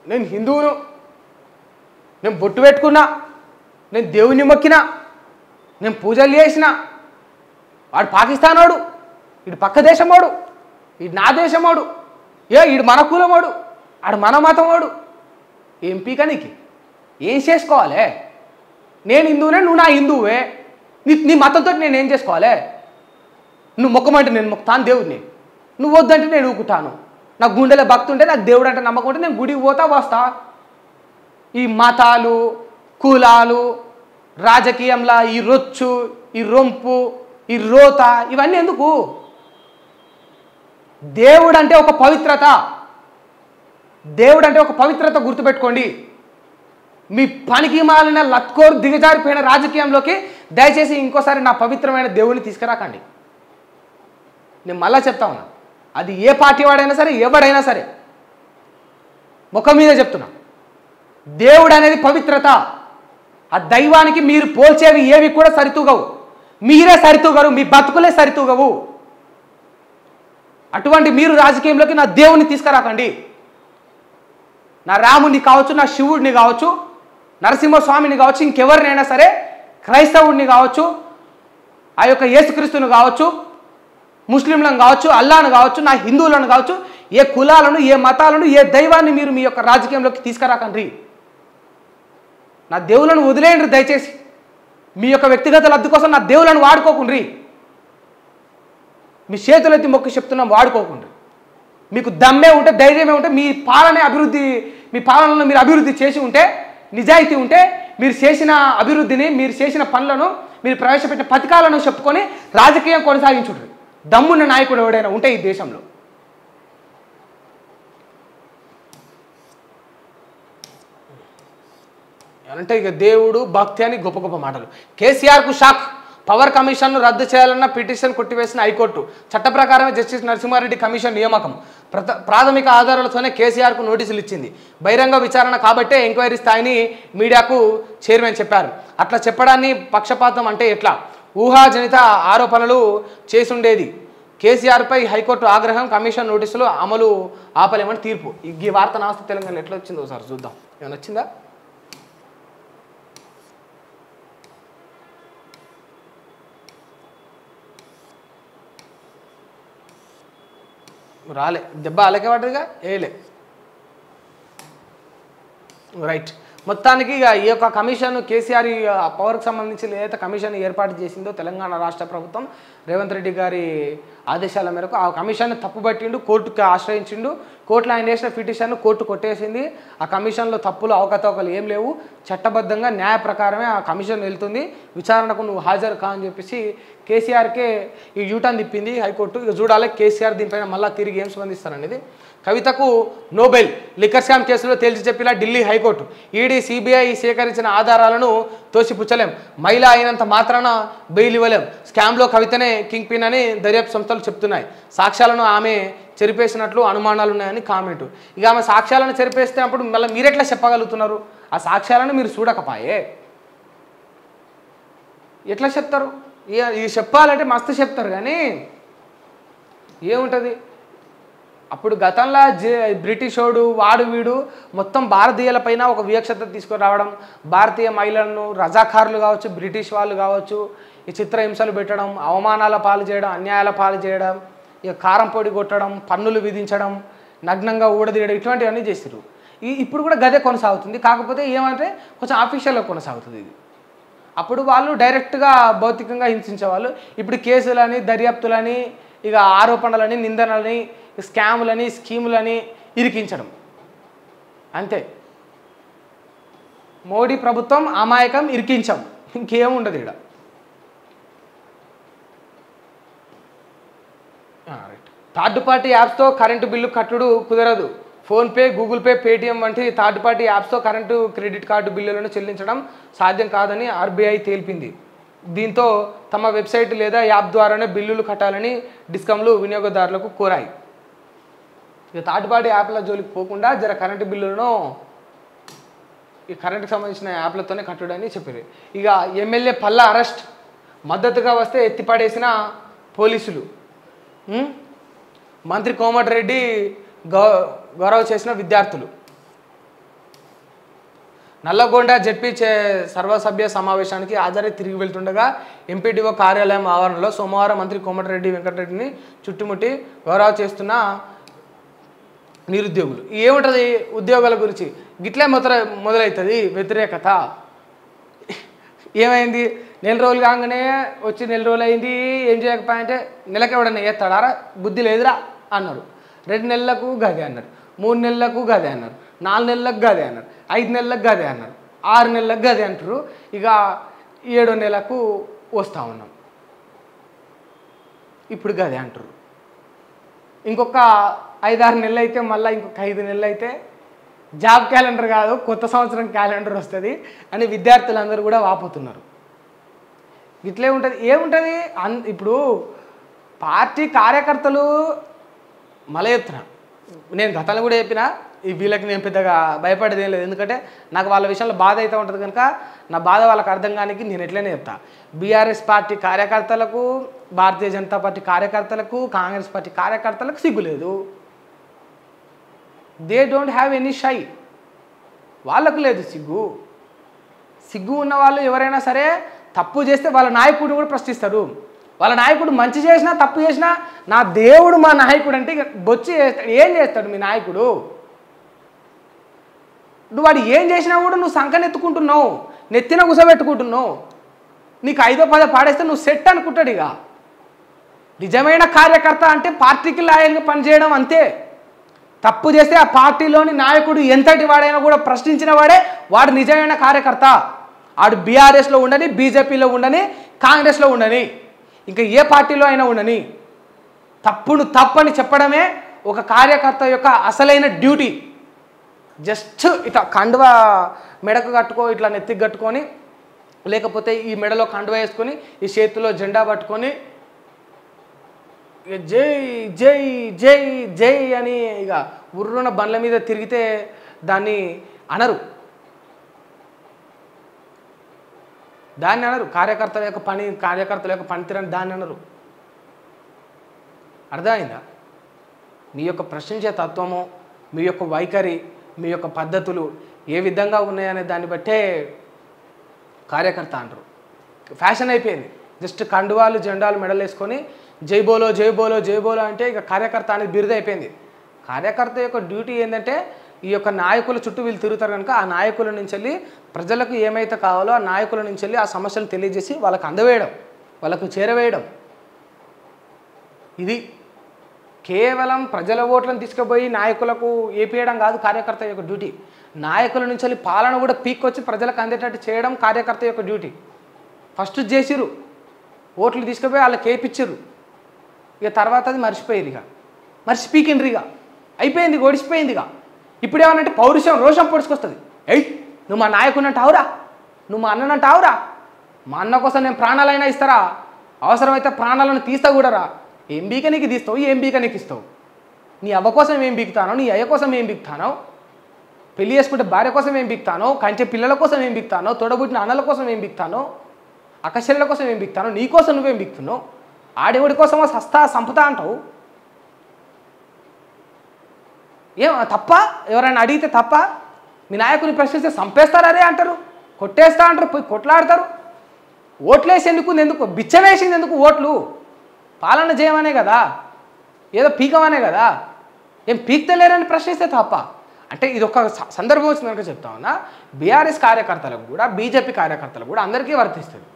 నేను హిందువును, నేను బొట్టు పెట్టుకున్నా, నేను దేవుని మొక్కినా, నేను పూజలు చేసిన, వాడు పాకిస్తాన్ వాడు, వీడు పక్క దేశం వాడు, వీడు నా దేశం వాడు, వీడు మన కులం వాడు, ఆడు మన మతం వాడు, ఏం పీక నీకు? ఏం చేసుకోవాలి? నేను హిందువునే, నువ్వు నా హిందువే, నీ మతంతో నేను ఏం చేసుకోవాలి? నువ్వు మొక్కమంటే నేను మొక్కుతాను దేవుడిని, నువ్వు వద్దంటే నేను ఊకుతాను. నాకు గుండెలో భక్తి ఉంటే, నాకు దేవుడు అంటే నమ్మకం ఉంటే నేను గుడికి పోతా వస్తా. ఈ మతాలు, కులాలు, రాజకీయంలా ఈ రొచ్చు, ఈ రొంపు, ఈ రోత, ఇవన్నీ ఎందుకు? దేవుడు అంటే ఒక పవిత్రత, దేవుడు అంటే ఒక పవిత్రత గుర్తుపెట్టుకోండి. మీ పనికి మాలిన లత్కోరు దిగజారిపోయిన రాజకీయంలోకి దయచేసి ఇంకోసారి నా పవిత్రమైన దేవుడిని తీసుకురాకండి. నేను మళ్ళా చెప్తా ఉన్నా, అది ఏ పార్టీ వాడైనా సరే, ఎవడైనా సరే, ముఖం మీద చెప్తున్నా, దేవుడు అనేది పవిత్రత. ఆ దైవానికి మీరు పోల్చేవి ఏవి కూడా సరితూగవు, మీరే సరితూగరు, మీ బతుకులే సరితూగవు. అటువంటి మీరు రాజకీయంలోకి నా దేవుని తీసుకురాకండి. నా రాముడిని కావచ్చు, నా శివుడిని కావచ్చు, నరసింహస్వామిని కావచ్చు, ఇంకెవరినైనా సరే, క్రైస్తవుడిని కావచ్చు, ఆ యొక్క యేసుక్రీస్తుని కావచ్చు, ముస్లింలను కావచ్చు, అల్లాను కావచ్చు, నా హిందువులను కావచ్చు, ఏ కులాలను, ఏ మతాలను, ఏ దైవాన్ని మీరు మీ యొక్క రాజకీయంలోకి తీసుకురాకండి. నా దేవులను వదిలేయండి దయచేసి. మీ యొక్క వ్యక్తిగత లబ్ధి కోసం నా దేవులను వాడుకోకుండ్రి. మీ చేతులెత్తి మొక్కి చెప్తున్నాం, వాడుకోకుండ్రి. మీకు దమ్మే ఉంటే, ధైర్యమే ఉంటే, మీ పాలనలో మీరు అభివృద్ధి చేసి ఉంటే, నిజాయితీ ఉంటే, మీరు చేసిన అభివృద్ధిని, మీరు చేసిన పనులను, మీరు ప్రవేశపెట్టిన పథకాలను చెప్పుకొని రాజకీయం కొనసాగించుండ్రి. దమ్మున్న నాయకుడు ఎవడైనా ఉంటే ఈ దేశంలో. అంటే ఇక దేవుడు, భక్తి అని గొప్ప గొప్ప మాటలు. కేసీఆర్కు షాక్. పవర్ కమిషన్ను రద్దు చేయాలన్న పిటిషన్ కొట్టివేసిన హైకోర్టు. చట్ట ప్రకారమే జస్టిస్ నరసింహారెడ్డి కమిషన్ నియామకం. ప్రాథమిక ఆధారాలతోనే కేసీఆర్కు నోటీసులు ఇచ్చింది. బహిరంగ విచారణ కాబట్టే ఎంక్వైరీ స్థాయిని మీడియాకు చైర్మన్ చెప్పారు. అట్లా చెప్పడాన్ని పక్షపాతం అంటే ఎట్లా? ఊహాజనిత ఆరోపణలు చేసుండేది. కేసీఆర్పై హైకోర్టు ఆగ్రహం, కమిషన్ నోటీసులు అమలు ఆపలేమని తీర్పు. ఈ వార్త నాస్తి తెలంగాణలో ఎట్లా వచ్చిందో ఒకసారి చూద్దాం. ఏమైనా వచ్చిందా? రాలే, దెబ్బ అలకే పడ్డదిగా, ఏలే. రైట్. మొత్తానికి ఇక ఈ యొక్క కమిషన్, కేసీఆర్ పవర్కి సంబంధించి ఏదైతే కమిషన్ ఏర్పాటు చేసిందో తెలంగాణ రాష్ట్ర ప్రభుత్వం రేవంత్ రెడ్డి గారి ఆదేశాల మేరకు ఆ కమిషన్ తప్పుపట్టిండు, కోర్టుకి ఆశ్రయించిండు. కోర్టులో ఆయన వేసిన పిటిషన్ను కోర్టు కొట్టేసింది. ఆ కమిషన్లో తప్పులు, అవకతవకలు ఏం లేవు, చట్టబద్ధంగా న్యాయ ప్రకారమే ఆ కమిషన్ వెళ్తుంది, విచారణకు నువ్వు హాజరు కా అని చెప్పేసి కేసీఆర్కే ఈ యూటర్న్ తిప్పింది హైకోర్టు. ఇక చూడాలి కేసీఆర్ దీనిపైన మళ్ళీ తిరిగి ఏం స్పందిస్తారనేది. కవితకు నోబెల్ లిక్కర్ స్కామ్ కేసులో తేల్చి చెప్పిన ఢిల్లీ హైకోర్టు. ఈడీ, సిబిఐ సేకరించిన ఆధారాలను తోసిపుచ్చలేం, మహిళ అయినంత మాత్రాన బెయిల్ ఇవ్వలేం. స్కామ్లో కవితనే కింగ్ పిన్ అని దర్యాప్తు సంస్థలు చెప్తున్నాయి. సాక్ష్యాలను ఆమె చెరిపేసినట్లు అనుమానాలు ఉన్నాయని కామెంటు. ఇక ఆమె సాక్ష్యాలను చెరిపేసినప్పుడు మళ్ళీ మీరెట్లా చెప్పగలుగుతున్నారు? ఆ సాక్ష్యాలను మీరు చూడకపాయే, ఎట్లా చెప్తారు? ఇది చెప్పాలంటే మస్తు చెప్తారు కానీ ఏముంటుంది? అప్పుడు గతంలో బ్రిటిషోడు వాడు వీడు మొత్తం భారతీయులపైన ఒక వివక్షత తీసుకురావడం, భారతీయ మహిళలను రజాకారులు కావచ్చు, బ్రిటిష్ వాళ్ళు కావచ్చు, ఈ చిత్రహింసలు పెట్టడం, అవమానాల పాలు చేయడం, అన్యాయాల పాలు చేయడం, ఇక కారం పొడి కొట్టడం, పన్నులు విధించడం, నగ్నంగా ఊడదీయడం, ఇటువంటివన్నీ చేసిరు. ఇప్పుడు కూడా గదే కొనసాగుతుంది. కాకపోతే ఏమంటే కొంచెం ఆఫీషియల్గా కొనసాగుతుంది ఇది. అప్పుడు వాళ్ళు డైరెక్ట్గా భౌతికంగా హింసించేవాళ్ళు. ఇప్పుడు కేసులని, దర్యాప్తులని, ఇక ఆరోపణలని, నిందనలని, స్కాములని, స్కీములని ఇరికించడం అంతే. మోడీ ప్రభుత్వం అమాయకం, ఇరికించాం, ఇంకేముండదు ఇక్కడ. రైట్. థర్డ్ పార్టీ యాప్స్తో కరెంటు బిల్లు కట్టుడు కుదరదు. ఫోన్పే, గూగుల్ పే, పేటిఎం వంటి థర్డ్ పార్టీ యాప్స్తో కరెంటు, క్రెడిట్ కార్డు బిల్లులను చెల్లించడం సాధ్యం కాదని ఆర్బీఐ తెలిపింది. దీంతో తమ వెబ్సైట్ లేదా యాప్ ద్వారానే బిల్లులు కట్టాలని డిస్కంలు వినియోగదారులకు కోరాయి. ఇక థర్డ్ పార్టీ యాప్ల జోలికి పోకుండా జర కరెంటు బిల్లులను ఈ కరెంటుకు సంబంధించిన యాప్లతోనే కట్టడని చెప్పారు. ఇక ఎమ్మెల్యే పల్లా అరెస్ట్, మద్దతుగా వస్తే ఎత్తిపడేసిన పోలీసులు. మంత్రి కోమటిరెడ్డి గౌరవ చేసిన విద్యార్థులు. నల్లగొండ జెడ్పీ సర్వసభ్య సమావేశానికి హాజరై తిరిగి వెళ్తుండగా ఎంపీడీఓ కార్యాలయం ఆవరణలో సోమవారం మంత్రి కోమటిరెడ్డి వెంకటరెడ్డిని చుట్టుముట్టి గౌరవ చేస్తున్న నిరుద్యోగులు. ఏముంటుంది ఉద్యోగాల గురించి గిట్లే మొదలవుతుంది వ్యతిరేకత. ఏమైంది, నెల రోజులు కాగానే వచ్చి నెల రోజులు అయింది ఏం చేయకపోయాయంటే నెలకు ఎవడన్నా చేస్తాడారా, బుద్ధి లేదురా అన్నారు. 2 నెలలకు గదే అన్నారు, 3 నెలలకు గదే అన్నారు, 4 నెలలకు గదే అన్నారు, 5 నెలలకు గదే అన్నారు, 6 నెలలకు గదే అంటారు. ఇక 7వ నెలకు వస్తూ ఉన్నాం, ఇప్పుడు గదే అంటారు. ఇంకొక 5-6 నెలలు అయితే మళ్ళీ ఇంకొక 5 నెలలు అయితే జాబ్ క్యాలెండర్ కాదు కొత్త సంవత్సరం క్యాలెండర్ వస్తుంది అని విద్యార్థులందరూ కూడా వాపోతున్నారు. ఇట్లే ఉంటుంది. ఏముంటుంది ఇప్పుడు పార్టీ కార్యకర్తలు మల ఎత్తున నేను గతంలో కూడా చెప్పిన వీళ్ళకి నేను పెద్దగా భయపడేది ఏం లేదు. ఎందుకంటే నాకు వాళ్ళ విషయంలో బాధ అయితే ఉంటుంది కనుక నా బాధ వాళ్ళకి అర్థం కానికి నేను ఎట్లనే చెప్తా. బీఆర్ఎస్ పార్టీ కార్యకర్తలకు, భారతీయ జనతా పార్టీ కార్యకర్తలకు, కాంగ్రెస్ పార్టీ కార్యకర్తలకు సిగ్గులేదు. They don't have any shy. వాళ్ళకు లేదు సిగ్గు. సిగ్గు ఉన్న వాళ్ళు ఎవరైనా సరే తప్పు చేస్తే వాళ్ళ నాయకుడిని కూడా ప్రశ్నిస్తారు. వాళ్ళ నాయకుడు మంచి చేసినా తప్పు చేసినా నా దేవుడు మా నాయకుడు అంటే ఇక బొచ్చి చేస్తాడు. ఏం చేస్తాడు మీ నాయకుడు? నువ్వు వాడు ఏం చేసినా కూడా నువ్వు సంకనెత్తుకుంటున్నావు, నెత్తిన గుసబెట్టుకుంటున్నావు. నీకు 5వ 10వ పాడేస్తే నువ్వు సెట్ అనుకుంటాడు. ఇక నిజమైన కార్యకర్త అంటే పార్టీకి లాయల్గా పనిచేయడం అంతే. తప్పు చేస్తే ఆ పార్టీలోని నాయకుడు ఎంతటి వాడైనా కూడా ప్రశ్నించిన వాడు నిజమైన కార్యకర్త. ఆడు బీఆర్ఎస్లో ఉండని, బీజేపీలో ఉండని, కాంగ్రెస్లో ఉండని, ఇంకా ఏ పార్టీలో అయినా ఉండని తప్పును తప్పని చెప్పడమే ఒక కార్యకర్త యొక్క అసలైన డ్యూటీ. జస్ట్ ఇట్లా కండువా మెడకు కట్టుకో, ఇట్లా నెత్తికి కట్టుకొని, లేకపోతే ఈ మెడలో కండువా వేసుకొని ఈ చేతిలో జెండా పట్టుకొని జై జై జై జై అని ఇక ఉర్రున బండ్ల మీద తిరిగితే దాన్ని అనరు. దాన్ని అనరు. కార్యకర్తల యొక్క పనితీరని దాన్ని అనరు. అర్థమైందా? మీ యొక్క ప్రశ్నించే తత్వము, మీ యొక్క వైఖరి, మీ యొక్క పద్ధతులు ఏ విధంగా ఉన్నాయనే దాన్ని బట్టే కార్యకర్త అంటారు. ఫ్యాషన్ అయిపోయింది. జస్ట్ కండువాలు జెండాలు మెడలు వేసుకొని జై బోలో జై బోలో జై బోలో అంటే ఇక కార్యకర్త అనేది బిరుదు అయిపోయింది. కార్యకర్త యొక్క డ్యూటీ ఏంటంటే ఈ యొక్క నాయకుల చుట్టూ వీళ్ళు తిరుగుతారు కనుక ఆ నాయకుల నుంచి వెళ్ళి ప్రజలకు ఏమైతే కావాలో ఆ నాయకుల నుంచి వెళ్ళి ఆ సమస్యలు తెలియజేసి వాళ్ళకు అందవేయడం, వాళ్ళకు చేరవేయడం. ఇది కేవలం ప్రజల ఓట్లను తీసుకుపోయి నాయకులకు ఏపీయడం కాదు కార్యకర్త యొక్క డ్యూటీ. నాయకుల నుంచి వెళ్ళి పాలన కూడా పీక్కొచ్చి ప్రజలకు అందేటట్టు చేయడం కార్యకర్త యొక్క డ్యూటీ. ఫస్ట్ చేసిరు, ఓట్లు తీసుకుపోయి వాళ్ళకి ఏపిచ్చిర్రు. ఇక తర్వాత అది మర్చిపోయారు. ఇక మర్చిపీకిండ్రు. ఇక అయిపోయింది, గొడిచిపోయింది. ఇక ఇప్పుడు ఏమనంటే పౌరుషం, రోషం పొడుచుకొస్తుంది. నువ్వు మా నాయకుని అంటావురా, నువ్వు మా అన్నని అంటావురా, మా అన్న కోసం నేను ప్రాణాలైనా ఇస్తారా, అవసరమైతే ప్రాణాలను తీస్తా కూడా రా. ఏం బీక నీకు తీస్తావు, ఏం బీక నీకు ఇస్తావు? నీ అవ్వ కోసం ఏం బీక్తానో, నీ అయ్య కోసం ఏం బీక్తానో, పెళ్లి చేసుకుంటే భార్య కోసం ఏం బీక్తానో, కంచె పిల్లల కోసం ఏం బీక్తానో, తోడబుట్టిన అన్నల కోసం ఏం బీక్తానో, అక్కచెల్లెల కోసం ఏం బీక్తానో, నీ కోసం నువ్వేం బీక్తున్నావు? ఆడేవుడి కోసమో సస్తా సంపుతా అంటావు. ఏం తప్ప? ఎవరైనా అడిగితే తప్ప? మీ నాయకుని ప్రశ్నిస్తే చంపేస్తారే అంటారు, కొట్టేస్తా అంటారు, పోయి కొట్లాడతారు. ఓట్లు వేసేందుకు ఎందుకు, బిచ్చం వేసింది ఎందుకు? ఓట్లు పాలన చేయమనే కదా, ఏదో పీకమనే కదా. ఏం పీక్తలేరని ప్రశ్నిస్తే తప్ప? అంటే ఇది ఒక సందర్భం వచ్చింది కనుక చెప్తా ఉన్నా. బీఆర్ఎస్ కార్యకర్తలకు కూడా, బీజేపీ కార్యకర్తలకు కూడా అందరికీ వర్తిస్తుంది.